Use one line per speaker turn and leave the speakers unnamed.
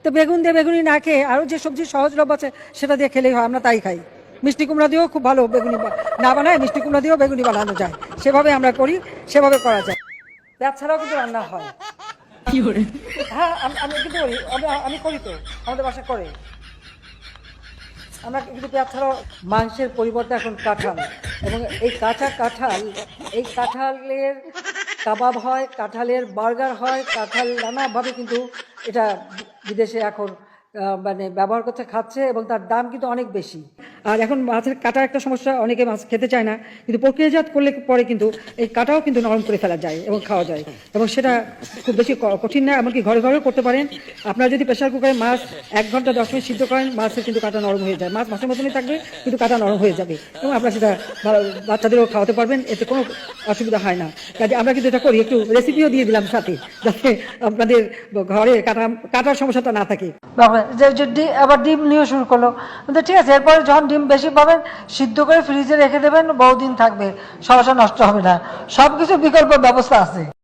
তো বেগুন দিয়ে বেগুনি না খেয়ে আরও যে সবজি সহজলভ্য আছে সেটা দিয়ে খেলেই হয়, আমরা তাই খাই। মিষ্টি কুমড়া দিয়েও খুব ভালো বেগুনি না বানায়, মিষ্টি কুমড়া দিয়েও বেগুনি বানানো যায়, সেভাবে আমরা করি, সেভাবে করা যায়। পেঁয়াজ ছাড়াও কিন্তু রান্না হয়। হ্যাঁ, আমি কিন্তু করি, আমি করি তো, আমাদের বাসা করে। আমরা কিন্তু পেঁয়াজ ছাড়াও মাংসের পরিবর্তে এখন কাঁঠাল, এবং এই এই কাঁঠালের কাবাব হয়, কাঁঠালের বার্গার হয়, কাঁঠাল নানাভাবে কিন্তু এটা বিদেশে এখন মানে ব্যবহার করতে খাচ্ছে, এবং তার দাম কিন্তু অনেক বেশি। আর এখন মাছের কাটার একটা সমস্যা, অনেকে মাছ খেতে চায় না, কিন্তু প্রক্রিয়াজাত করলে পরে কিন্তু এই কাটাও কিন্তু নরম করে ফেলা যায় এবং খাওয়া যায়, এবং সেটা খুব বেশি কঠিন না, এমনকি ঘরে ঘরেও করতে পারেন। আপনারা যদি প্রেশার কুকারে মাছ 1 ঘন্টা 10 মিনিট সিদ্ধ করেন, মাছের কিন্তু কাটা নরম হয়ে যায়, মাছের মতনই থাকবে কিন্তু কাটা নরম হয়ে যাবে, এবং আপনারা সেটা বাচ্চাদেরও খাওয়াতে পারবেন, এতে কোনো অসুবিধা হয় না। কাজে আমরা কিন্তু এটা করি, একটু রেসিপিও দিয়ে দিলাম সাথে, যাতে আপনাদের ঘরে কাটার সমস্যাটা না থাকে। আবার ডিম নিয়ে শুরু করলো, ঠিক আছে, এরপরে যখন ডিম বেশি পাবেন সিদ্ধ করে ফ্রিজে রেখে দেবেন, বহুদিন থাকবে, সমস্যা নষ্ট হবে না, সবকিছু বিকল্প ব্যবস্থা আছে।